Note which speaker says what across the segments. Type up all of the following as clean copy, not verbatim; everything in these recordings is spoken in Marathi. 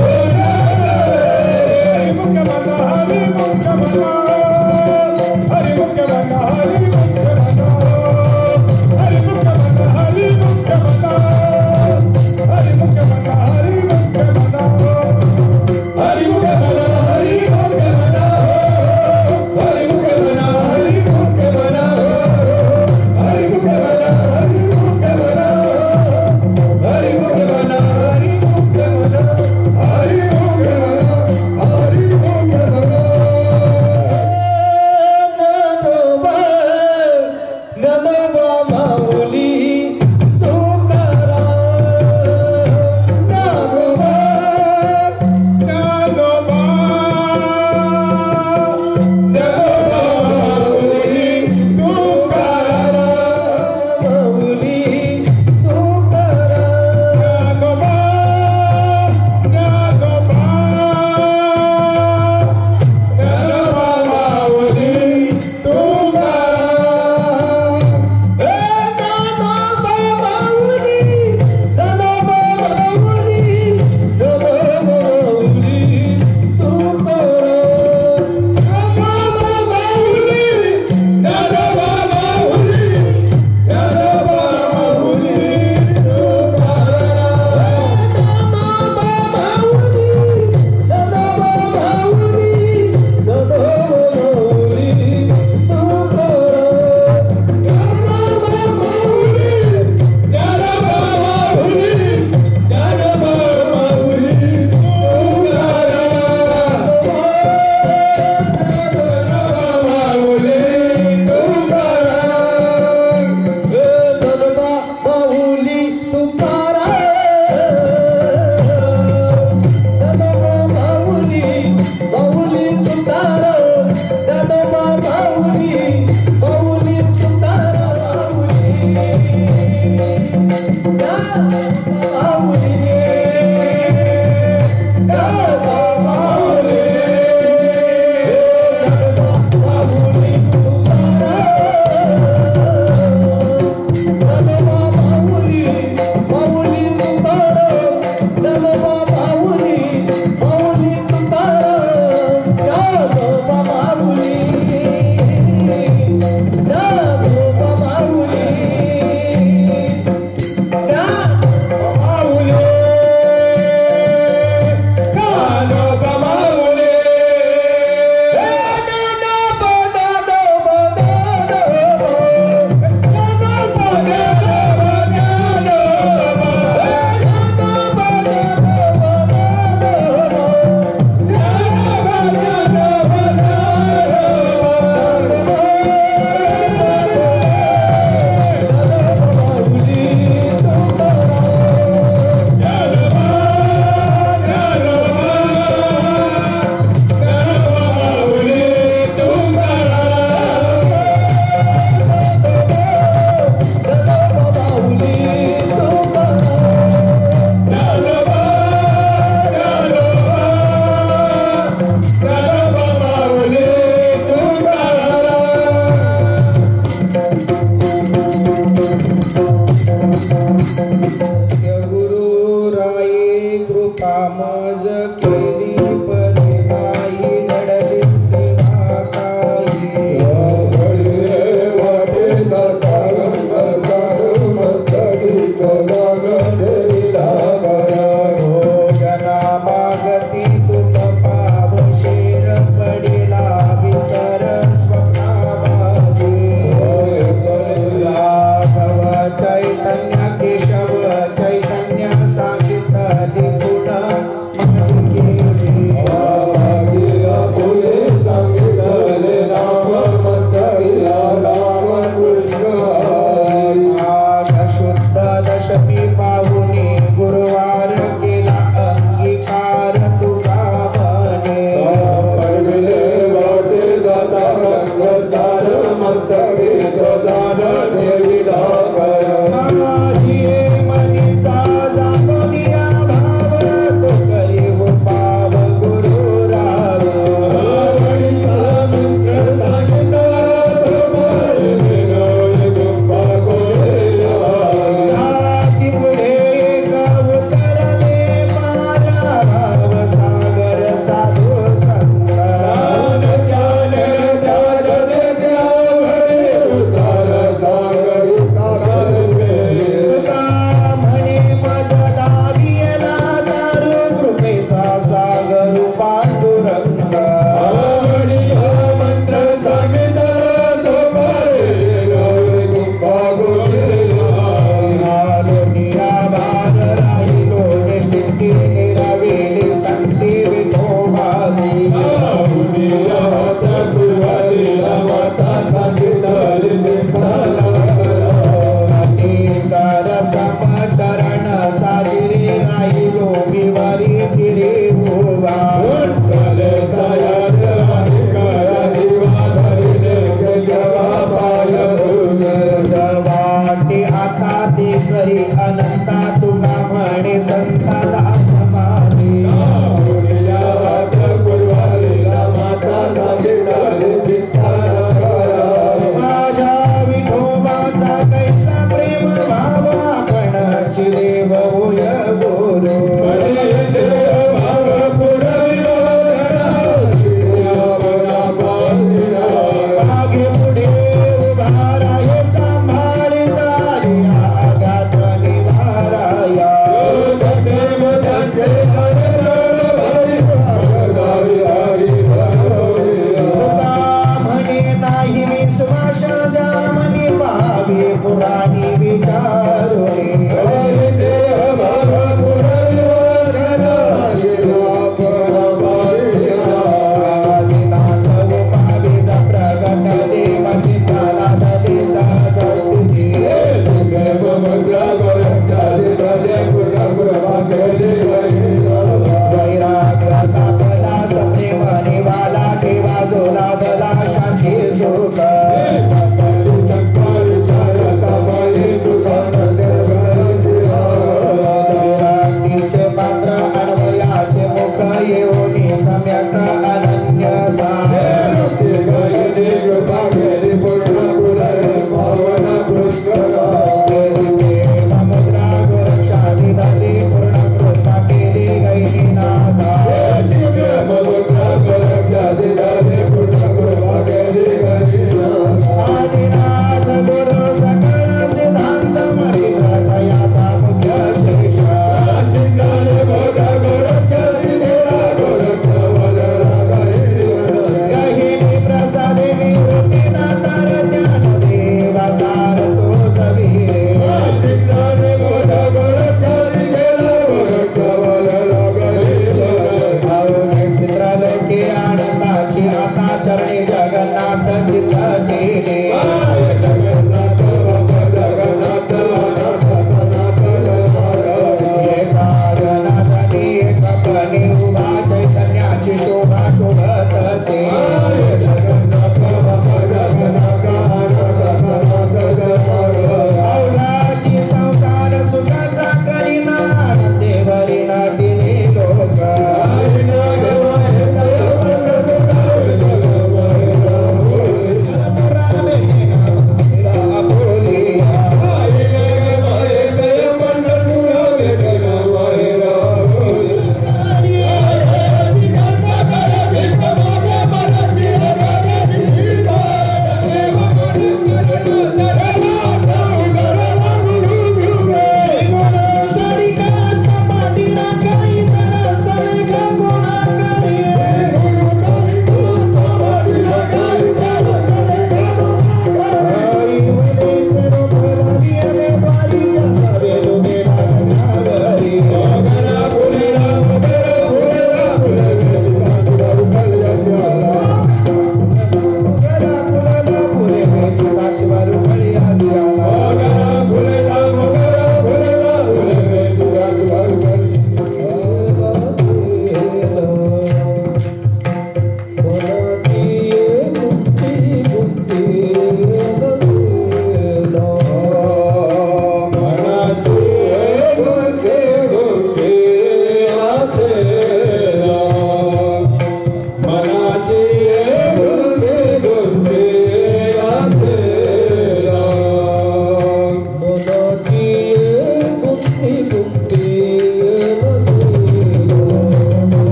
Speaker 1: Oh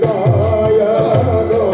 Speaker 1: Gaya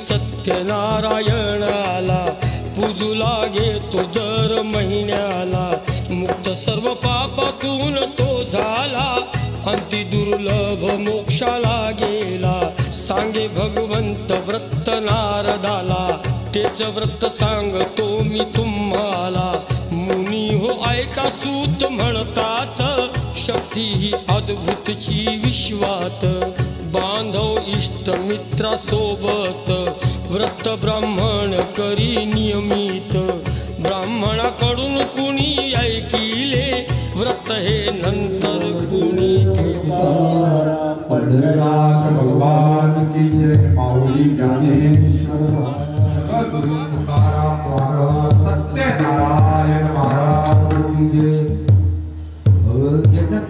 Speaker 1: सत्यनारायण आला, पूजू लागे तो दर महिन्याला, मुक्त सर्व पापातून तो झाला, अंती दुर्लभ मोक्षाला गेला. सांगे भगवंत व्रत नारदाला, तेच व्रत सांगतो मी तुम्हाला. मुनी हो ऐका सूत म्हणतात, शक्ती ही अद्भुतची विश्वात. बांधव इष्ट मित्रा सोबत, व्रत ब्राह्मण करी नियमित. ब्राह्मणाकडून कुणी ऐकिले, व्रत हे नंतर कुणी
Speaker 2: पंढरनाथ भगवान की जय. माऊली ज्ञानेश्वर गुरु तुकाराम महाराज, सत्यनारायण महाराज की जय. एकच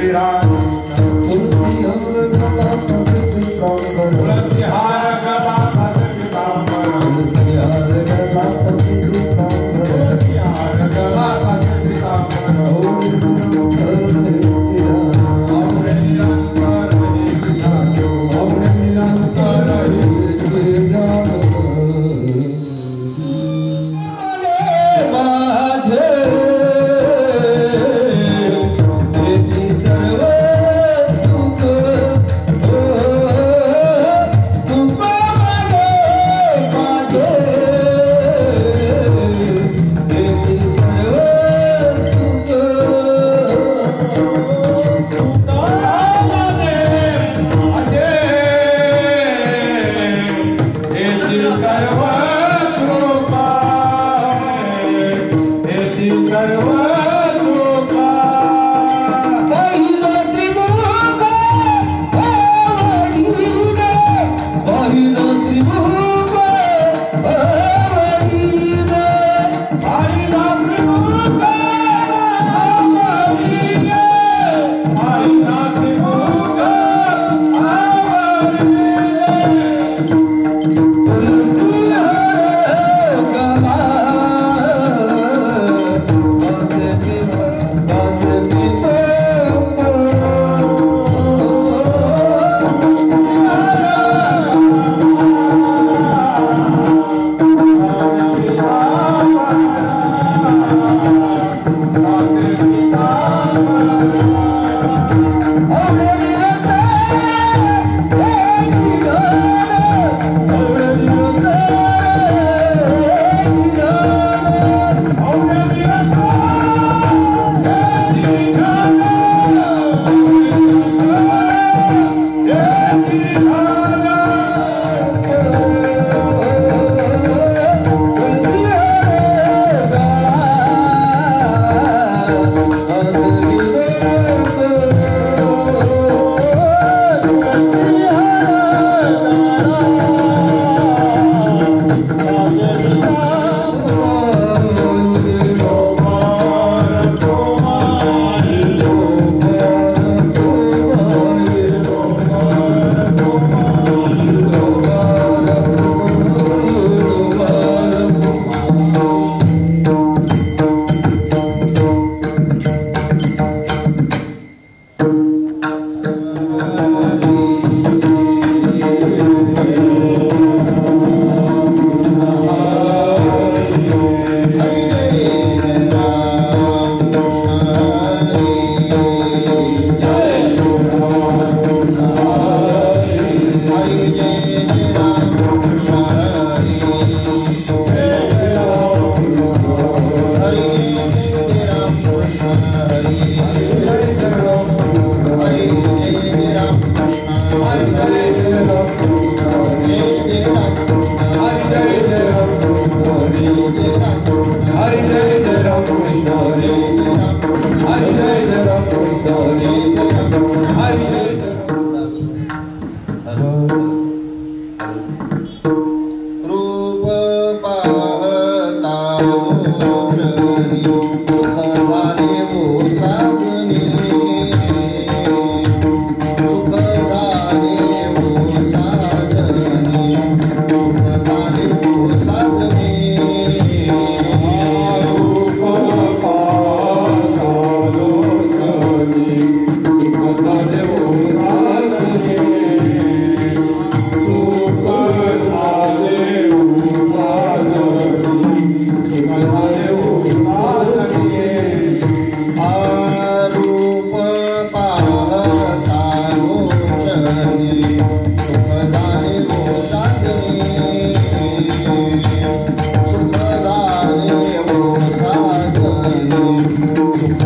Speaker 3: Virat,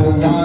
Speaker 2: Oh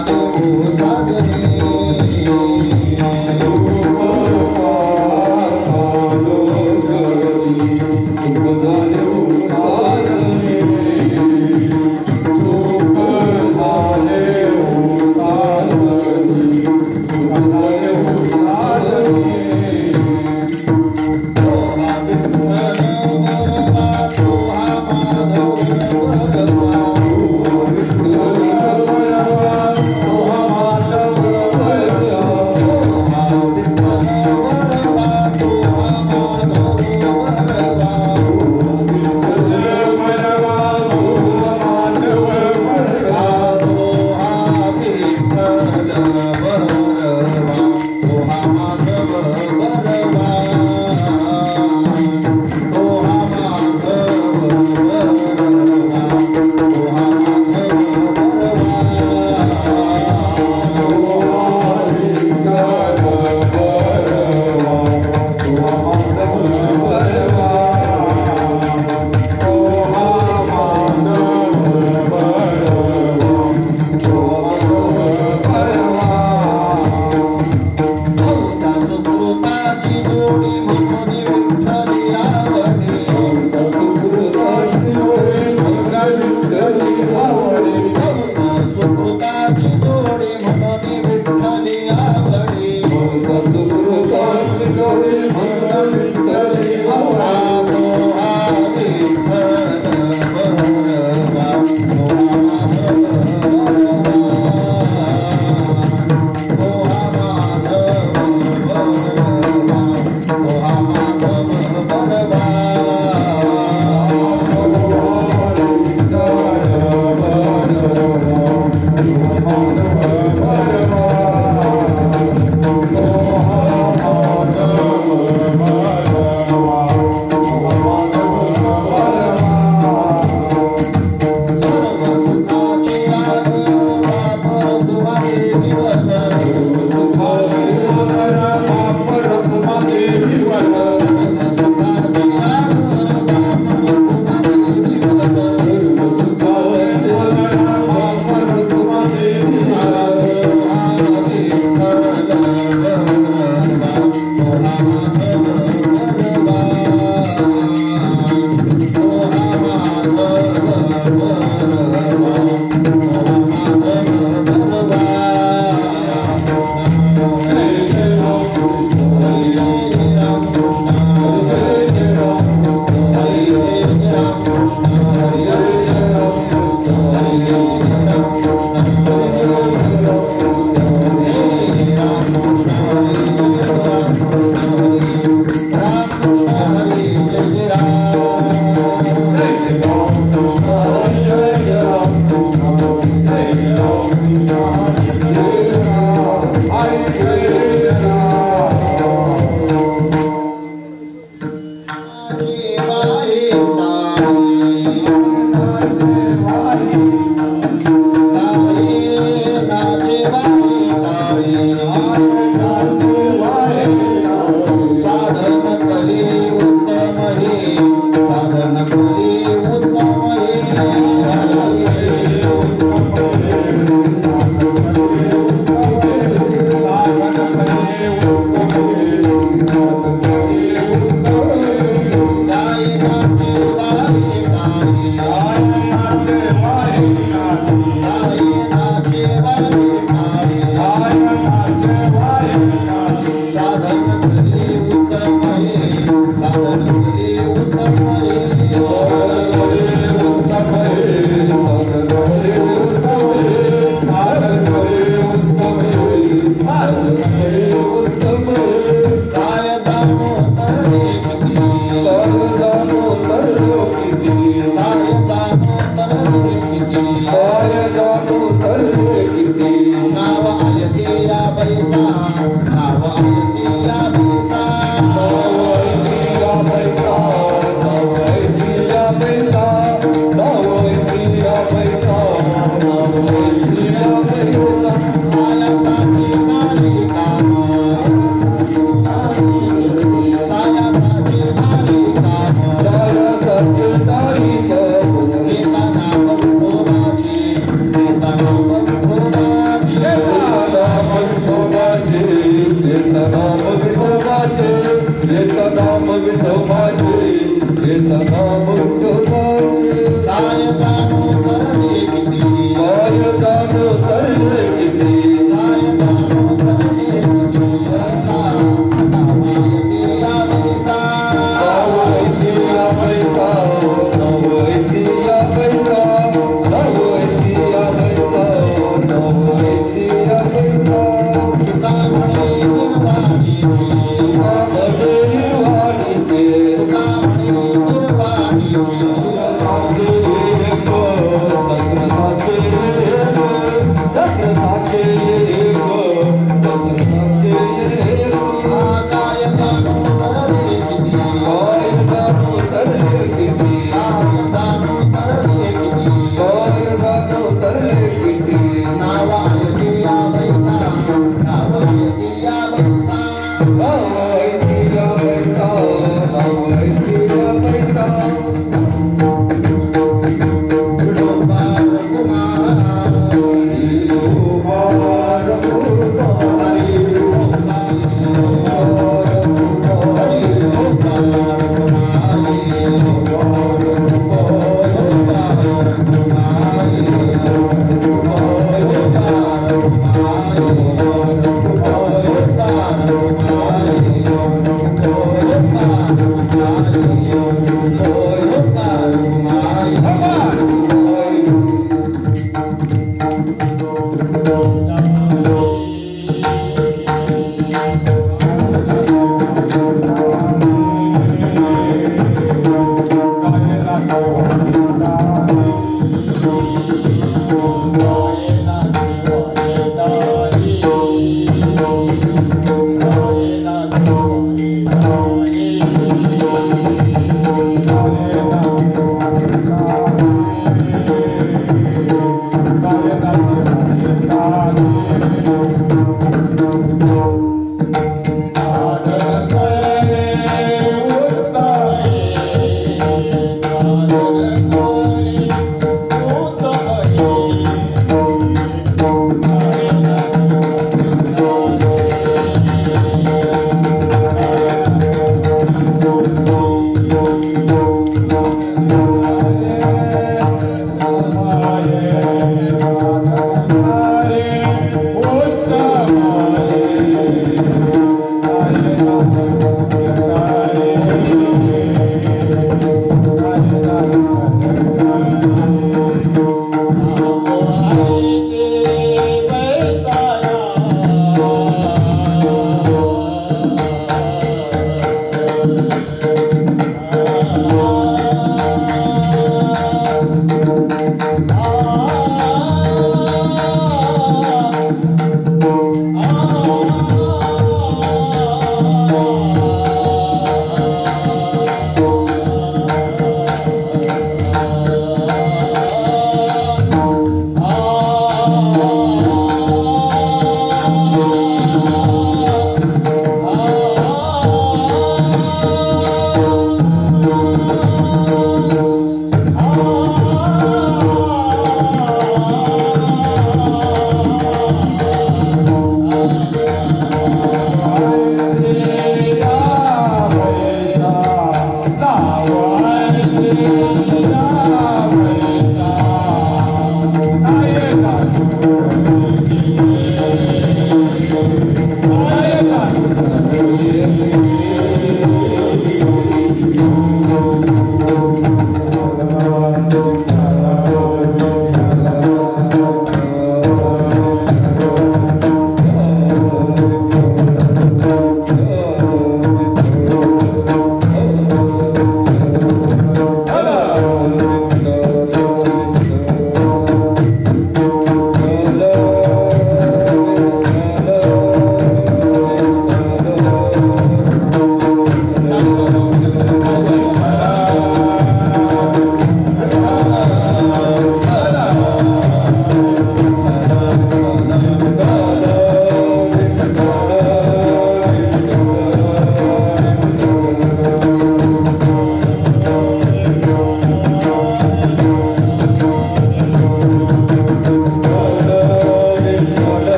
Speaker 2: God.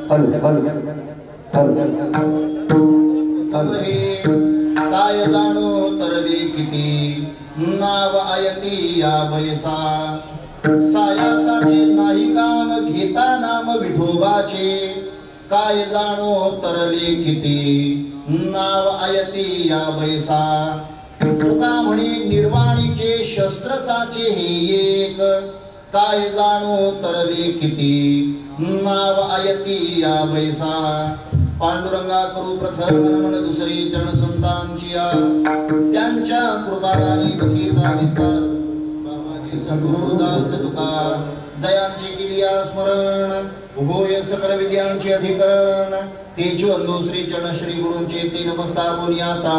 Speaker 3: काय जाणो तरले किती नाव आयती या बैसा सायासाचे नाही काम घेता नाम विठोबाचे काय जाणो तरले किती नाव आयती या बैसा तुका म्हणे निर्वाणीचे शस्त्र साचे हे एक काय जाणो तरले किती नाव आयती या बैसा पांडुरंगा करू प्रथम मन दुसरी चरण संतांची त्यांच्या कृपादानी कथेचा विस्तार बाबाजी सद्गुरुदास तुका जयांची केली स्मरण होय सकल विद्यांची अधिकरण तेजो अंधो श्री चरण श्री गुरूंचे ते नमस्कार बोली आता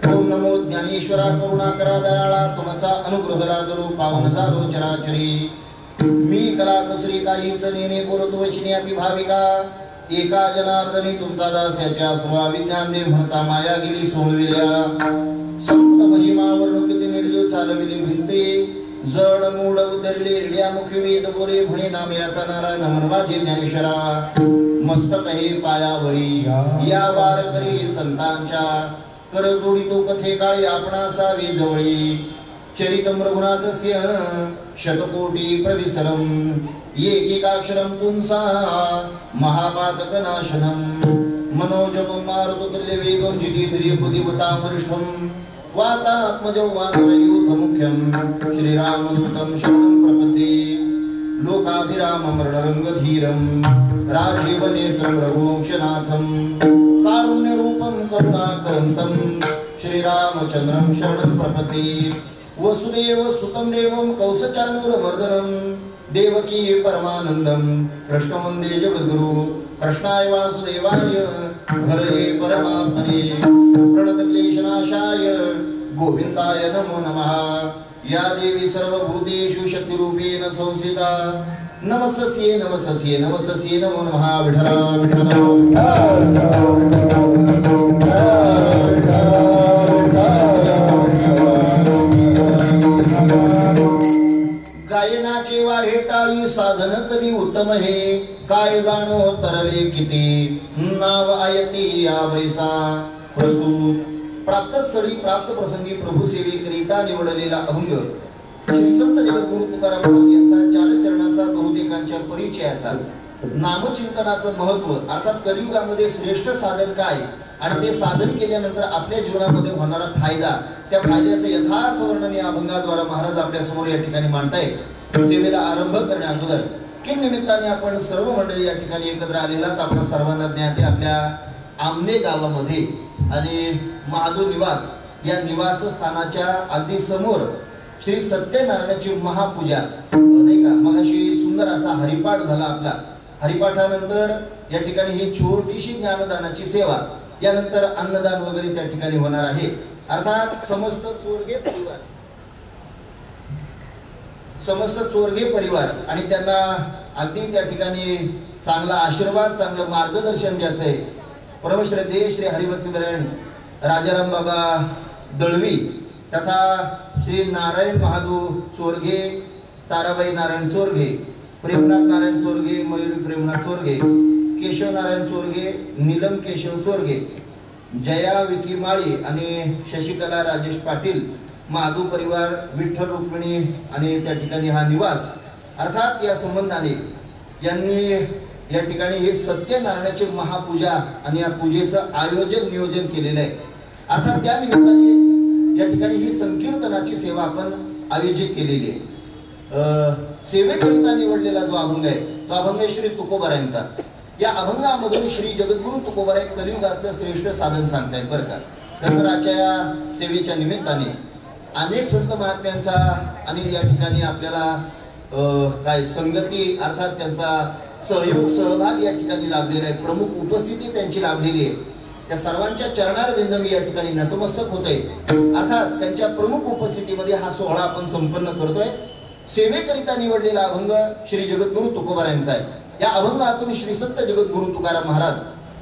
Speaker 3: ओम नमो ज्ञानेश्वरा करुणा करा दयाळा तुमचा अनुग्रह लादलो पावन झालो चराचरी मी कला कसरी काहीच नेने बोलतो वचनी अति भाविका एका जनार्दनी तुमचा दास याच्या स्वा विज्ञान दे म्हणता माया गेली सोडविल्या संत महिमा वर्णू किती निर्जीव चालविली भिंते जड मूड उदरले रिड्या मुखी वेद बोले म्हणे नाम याचा नारायण म्हण माझे ज्ञानेश्वरा मस्तक हे पायावरी या वार करी संतांच्या कर जोडितो कथे काळी आपणासा वेजवळी चरितम रघुनाथस्य शतकोटी प्रविसरम एकेकाक्षरम पुंसा महापातकनाशनम मनोजपम मारुतुल्य वेगम जितेन्द्रियपतिवतां वरिष्ठं वातात्मजं वानरयूथमुख्यं श्रीरामदूतं शरणं प्रपद्ये लोकाभिरामं रणरङ्गधीरं राजीवनेत्रं रघुवंशनाथं कारुण्यरूपं करुणाकरन्तं श्रीरामचन्द्रं शरणं प्रपद्ये वसुदेव सुतं देवं कौसचानूरमर्दनं देवकी परमानंदम कृष्ण वंदे जगद्गुरु कृष्णाय वासुदेवाय हरये परमात्मने प्रणत क्लेशनाशाय गोविंदाय नमो नमः या देवी सर्वभूतेषु शक्तिरूपेण संस्थिता नमस्ये नमस्ये नमस्ये नमो नमः विठला विठला गायनाचे वाहे टाळी साधन करी उत्तम हे काय जाणो तरले किती नाव आयती या बैसा प्रस्तुत प्राप्त स्थळी प्राप्त प्रसंगी प्रभू सेवेकरिता निवडलेला अभंग श्री संत जगद्गुरु तुकाराम महाराज यांचा चार चरणाचा बहुतेकांच्या परिचयाचा नामचिंतनाचं महत्व अर्थात कलियुगामध्ये श्रेष्ठ साधन काय आणि ते साधन केल्यानंतर आपल्या जीवनामध्ये होणारा फायदा त्या फायद्याचे यथार्थ वर्णन या अभंगाद्वारा महाराज आपल्या समोर या ठिकाणी मांडतायत सेवेला आरंभ करण्या अगोदर की निमित्ताने आपण सर्व मंडळी या ठिकाणी एकत्र आलेला आपण सर्वांना ज्ञाते आपल्या आमने गावामध्ये आणि महादू निवास या निवासस्थानाच्या अगदी समोर श्री सत्यनारायणाची महापूजा नाही का मगाशी सुंदर असा हरिपाठ झाला आपला हरिपाठानंतर या ठिकाणी ही छोटीशी ज्ञानदानाची सेवा यानंतर अन्नदान वगैरे त्या ठिकाणी होणार आहे अर्थात समस्त चोरगे परिवार आणि त्यांना अगदी त्या ठिकाणी चांगला आशीर्वाद चांगलं मार्गदर्शन द्यायचं आहे परमश्रद्धेय श्री हरिभक्तीपरायण राजाराम बाबा दळवी तथा श्री नारायण महादू चोरगे ताराबाई नारायण चोरगे प्रेमनाथ नारायण चोरगे मयुरी प्रेमनाथ चोरगे केशव नारायण चोरगे नीलम केशव चोरगे जया विकी माळी आणि शशिकला राजेश पाटील महादू परिवार विठ्ठल रुक्मिणी आणि त्या ठिकाणी हा निवास अर्थात या संबंधाने यांनी या ठिकाणी हे सत्यनारायणाची महापूजा आणि या पूजेचं आयोजन नियोजन केलेलं आहे अर्थात त्या निमित्ताने या ठिकाणी ही संकीर्तनाची सेवा आपण आयोजित केलेली आहे सेवेकरिता निवडलेला जो अभंग आहे तो अभंग आहे श्री तुकोबारायांचा या अभंगामधून श्री जगद्गुरु तुकोबाराय कलियुगातलं श्रेष्ठ साधन सांगतायत बरं का खरंतर या सेवेच्या निमित्ताने अनेक संत महात्म्यांचा आणि या ठिकाणी आपल्याला काय संगती अर्थात त्यांचा सहयोग सहभाग या ठिकाणी लाभलेला आहे प्रमुख उपस्थिती त्यांची लाभलेली आहे त्या सर्वांच्या चरणारविंद मी या ठिकाणी नतमस्तक होतोय अर्थात त्यांच्या प्रमुख उपस्थितीमध्ये हा सोहळा आपण संपन्न करतोय सेवेकरिता निवडलेला अभंग श्री जगद्गुरु तुकोबारायांचा आहे या अभंगातून श्री संत जगद्गुरु तुकाराम महाराज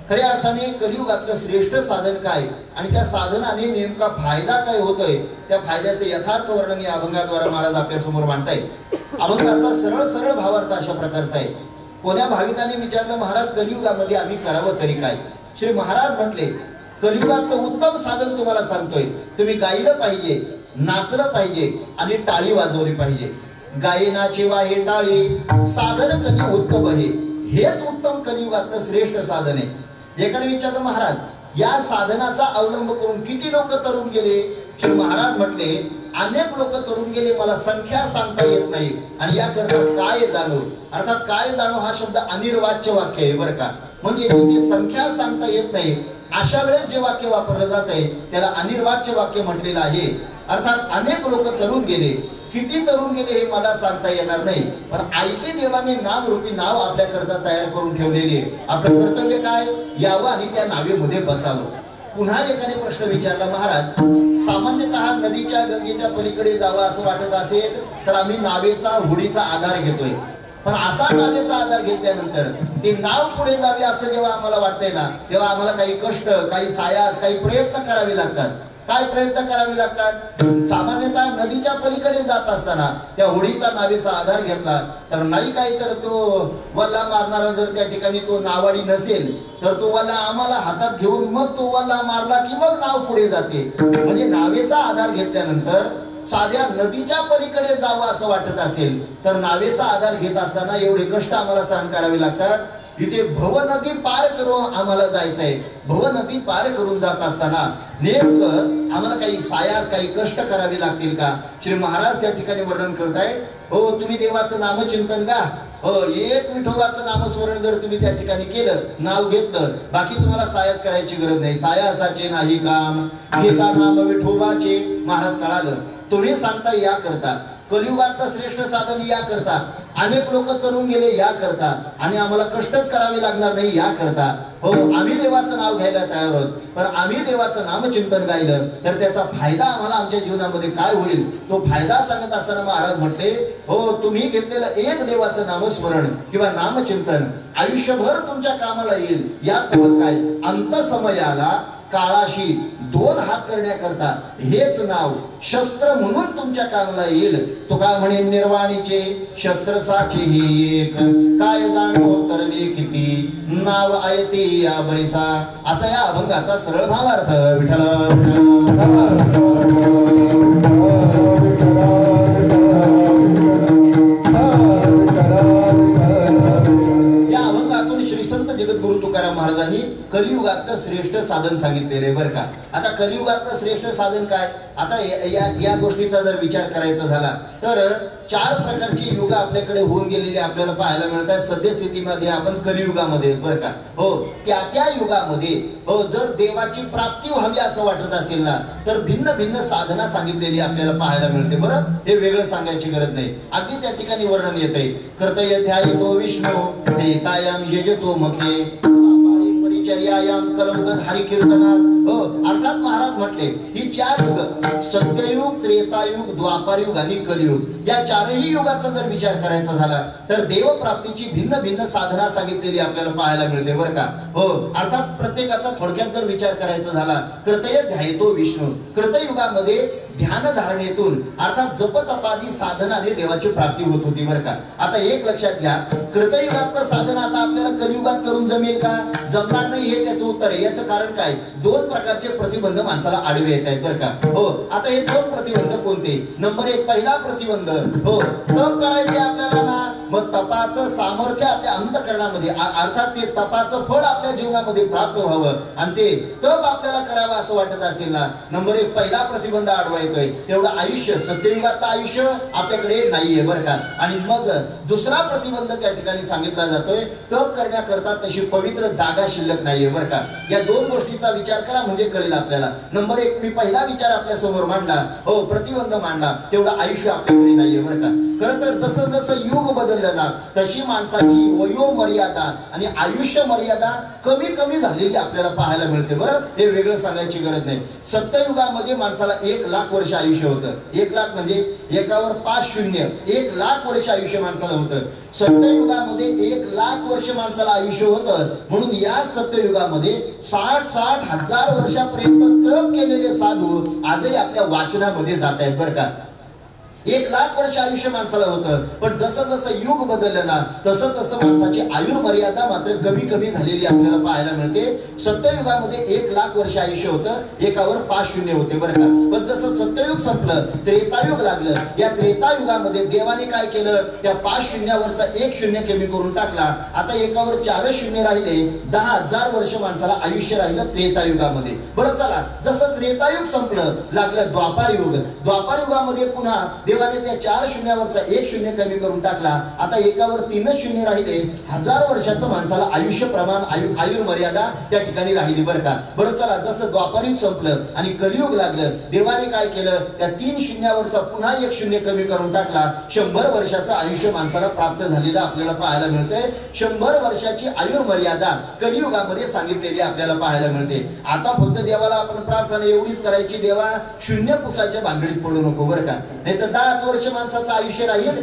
Speaker 3: खऱ्या अर्थाने कलियुगातलं श्रेष्ठ साधन काय आणि त्या साधनाने नेमका फायदा काय होतोय त्या फायद्याचे यथार्थ वर्णन या अभंगाद्वारा महाराज आपल्या समोर मांडतायत अभंगाचा सरळ सरळ भावार्थ अशा प्रकारचा आहे कोण्या भाविकाने विचारलं, महाराज कलियुगामध्ये आम्ही करावं तरी काय? श्री महाराज म्हटले, कलियुगातलं उत्तम साधन तुम्हाला सांगतोय. तुम्ही गायलं पाहिजे, नाचलं पाहिजे आणि टाळी वाजवली पाहिजे. गायनाचे वाहे टाळी साधन कली उत्तम आहे. हेच उत्तम कलियुगातलं श्रेष्ठ साधन आहे. एकाने विचारलं, महाराज या साधनाचा अवलंब करून किती लोक तरुण गेले? श्री महाराज म्हटले, अनेक लोक तरुण गेले, मला संख्या सांगता येत नाही. आणि याकरता काय जाणो, अर्थात काय जाणो हा शब्द अनिर्वाच्य वाक्य आहे बरं का. म्हणजे त्याची संख्या सांगता येत नाही अशा वेळेस जे वाक्य वापरलं जात आहे त्याला अनिर्वाच्य वाक्य म्हटलेलं आहे. अर्थात अनेक लोक तरुण गेले, किती तरुण गेले हे मला सांगता येणार नाही. पण आयते देवाने नामरूपी नाव आपल्याकरता तयार करून ठेवलेली आहे. आपलं कर्तव्य काय? यावं आणि त्या नावेमध्ये बसावं. पुन्हा एकाने प्रश्न विचारला, महाराज सामान्यतः नदीच्या गंगेच्या पलीकडे जावं असं वाटत असेल तर आम्ही नावेचा होडीचा आधार घेतोय. पण असा नावेचा आधार घेतल्यानंतर ती नाव पुढे जावी असं जेव्हा आम्हाला वाटतंय ना, तेव्हा आम्हाला काही कष्ट, काही सायास, काही प्रयत्न करावे लागतात. काय प्रयत्न करावे लागतात? सामान्यतः नदीच्या पलीकडे जात असताना त्या होडीचा नावेचा आधार घेतला तर नाही काय तर तो वल्ला मारणारा जर त्या ठिकाणी तो नावाडी नसेल तर तो वल्ला आम्हाला हातात घेऊन मग तो वल्ला मारला की मग नाव पुढे जाते. म्हणजे नावेचा आधार घेतल्यानंतर साध्या नदीच्या पलीकडे जावं असं वाटत असेल तर नावेचा आधार घेत असताना एवढे कष्ट आम्हाला सहन करावे लागतात. इथे भव नदी पार करून आम्हाला जायचंय. भव नदी पार करून जात असताना नेमकं आम्हाला काही सायास, काही कष्ट करावे लागतील का? श्री महाराज त्या ठिकाणी वर्णन करताय, हो तुम्ही देवाचं नामचिंतन का, हो एक विठोबाचं नामस्मरण जर तुम्ही त्या ठिकाणी केलं, नाव घेतलं, बाकी तुम्हाला सायास करायची गरज नाही. सायासाचे नाही काम, घेता नाम विठोबाचे. महाराज कळालं, तुम्ही सांगता या करता, कलियुगातलं श्रेष्ठ साधन या करता, अनेक लोक तरुण गेले या करता, आणि आम्हाला कष्टच करावे लागणार नाही या करता. हो आम्ही देवाचं नाव घ्यायला तयार आहोत, पण आम्ही देवाचं नामचिंतन गायलं तर त्याचा फायदा आम्हाला आमच्या जीवनामध्ये काय होईल तो फायदा सांगत असताना महाराज म्हटले, हो तुम्ही घेतलेलं एक देवाचं नामस्मरण किंवा नामचिंतन आयुष्यभर तुमच्या कामाला येईल. यात काय अंत समयाला काळाशी दोन हात करण्याकरता हेच नाव शस्त्र म्हणून तुमच्या कामाला येईल. तुका म्हणे निर्वाणीचे शस्त्र साचे ही एक, काय जाणो तरले किती नाव आयते या बैसा. असा या अभंगाचा सरळ भावार्थ. विठ्ठल जगद्गुरु तुकाराम महाराजांनी कलियुगातलं श्रेष्ठ साधन सांगितलेले बरं का. आता कलियुगातलं श्रेष्ठ साधन काय? आता या गोष्टीचा जर विचार करायचा झाला तर 4 प्रकारची युग आपल्याकडे होऊन गेलेली आपल्याला पाहायला मिळतात. सद्यस्थितीमध्ये आपण कलियुगामध्ये बरं का. हो त्या युगामध्ये हो जर देवाची प्राप्ती व्हावी असं वाटत असेल ना तर भिन्न भिन्न साधना सांगितलेली आपल्याला पाहायला मिळते. बरं हे वेगळं सांगायची गरज नाही. अगदी त्या ठिकाणी वर्णन येते, कर्तय ध्यायतो विष्णू त्रेतायाम यजतो मखे परिचर्यायाम कलौदत हरिकीर्तनात. हो अर्थात महाराज म्हटले ही 4 युग, सत्ययुग, त्रेतायुग, द्वापारयुग आणि कलियुग, या 4ही युगाचा जर विचार करायचा झाला तर देवप्राप्तीची भिन्न भिन्न साधना सांगितलेली आपल्याला पाहायला मिळते बरं का. हो अर्थात प्रत्येकाचा थोडक्यात जर विचार करायचा झाला, कर्तय ध्यायतो विष्णू, कृतयुगामध्ये ध्यान धारणेतून अर्थात जपतपादी साधनाने देवाची प्राप्ती होत होती बरं का. आता एक लक्षात घ्या, कृतयुगातलं साधन आता आपल्याला कलियुगात करून जमेल का? जमणार नाही हे त्याचं उत्तर आहे. याचं कारण काय? 2 प्रकारचे प्रतिबंध माणसाला आडवे येत आहेत बरं का. हो आता हे 2 प्रतिबंध कोणते? नंबर 1 पहिला प्रतिबंध, हो तप करायचे आपल्याला ना, मग तपाचं सामर्थ्य आपल्या अंतःकरणामध्ये अर्थात ते तपाचं फळ आपल्या जीवनामध्ये प्राप्त व्हावं आणि ते तप आपल्याला करावं असं वाटत असेल ना, नंबर 1 पहिला प्रतिबंध आडवा येतोय. तेवढं आयुष्य, सत्ययुगातलं आयुष्य आपल्याकडे नाहीये बरं का. आणि मग दुसरा प्रतिबंध त्या ठिकाणी सांगितला जातोय, तप करण्याकरता तशी पवित्र जागा शिल्लक नाहीये बरं का. या 2 गोष्टीचा विचार करा म्हणजे कळेल आपल्याला. नंबर 1 मी पहिला विचार आपल्या समोर मांडला, हो प्रतिबंध मांडला, तेवढं आयुष्य आपल्याकडे नाहीये बरं का. खरं तर जसं जसं युग बदललं ना तशी माणसाची वयो मर्यादा आणि आयुष्य मर्यादा कमी कमी झालेली आपल्याला पाहायला मिळते. बरं हे वेगळं सांगायची गरज नाही. सत्ययुगामध्ये माणसाला 1 लाख वर्ष आयुष्य होतं. 1 लाख म्हणजे एकावर 5 शून्य, 1 लाख वर्ष आयुष्य माणसाला होतं. सत्ययुगामध्ये 1 लाख वर्ष माणसाला आयुष्य होतं. म्हणून या सत्ययुगामध्ये 60-60 हजार वर्षापर्यंत तप केलेले साधू आजही आपल्या वाचनामध्ये जात आहेत बरं का. 1 लाख वर्ष आयुष्य माणसाला होतं, पण जसं जसं युग बदललं ना तसं तसं माणसाची आयुर्मर्यादा मात्र कमी कमी झालेली आपल्याला पाहायला मिळते. सत्ययुगामध्ये 1 लाख वर्ष आयुष्य होतं, एकावर 5 शून्य होते बरं का. पण जसं सत्ययुग संपलं, त्रेतायुग लागलं. या त्रेतायुगामध्ये देवाने काय केलं, त्या 5 शून्यावरचा 1 शून्य कमी करून टाकला. आता एकावर 4 शून्य राहिले, 10,000 वर्ष माणसाला आयुष्य राहिलं त्रेतायुगामध्ये. बरं चला, जसं त्रेतायुग संपलं लागलं द्वापार युग. द्वापार युगामध्ये पुन्हा देवाने त्या 4 शून्यावरचा 1 शून्य कमी करून टाकला. आता एकावर 3 शून्य राहिले. 1000 वर्षाचं माणसाला आयुष्य प्रमाण आयुर्मर्यादा त्या ठिकाणी राहिली बरं का. बरं चला, जसं द्वापार युग संपलं आणि कलियुग लागलं, देवाने काय केलं, त्या 3 शून्यावरचा पुन्हा 1 शून्य कमी करून टाकला. 100 वर्षाचं आयुष्य माणसाला प्राप्त झालेलं आपल्याला पाहायला मिळतंय. 100 वर्षाची आयुर्मर्यादा कलियुगामध्ये सांगितलेली आपल्याला पाहायला मिळते. आता फक्त देवाला आपण प्रार्थना एवढीच करायची, देवा शून्य पुसायच्या भानगडीत पडू नको बरं का. नाही तर 10 वर्ष माणसाचं आयुष्य राहील,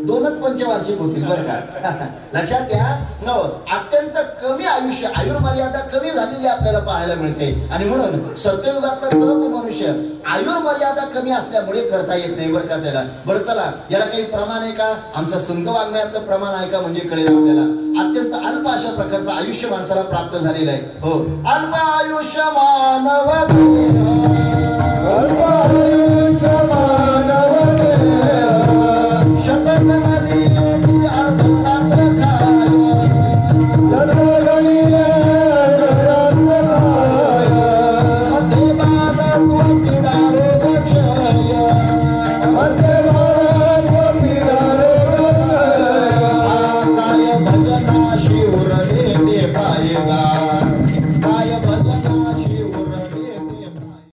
Speaker 3: दोनच पंचवार्षिक होतील बरं का. लक्षात घ्या. अत्यंत कमी आयुष्य, आयुर्मर्यादा कमी झालेली आपल्याला पाहायला मिळते. आणि म्हणून सत्ययुगातला तप मनुष्य आयुर्मर्यादा कमी असल्यामुळे करता येत नाही बरं का त्याला. बरं चला, याला काही प्रमाण आहे का, आमचं संत वाङ्मयातलं प्रमाण आहे का म्हणजे कळेल आपल्याला. अत्यंत अल्प अशा प्रकारचं आयुष्य माणसाला प्राप्त झालेलं आहे. हो, अल्प आयुष्य मानव, अल्प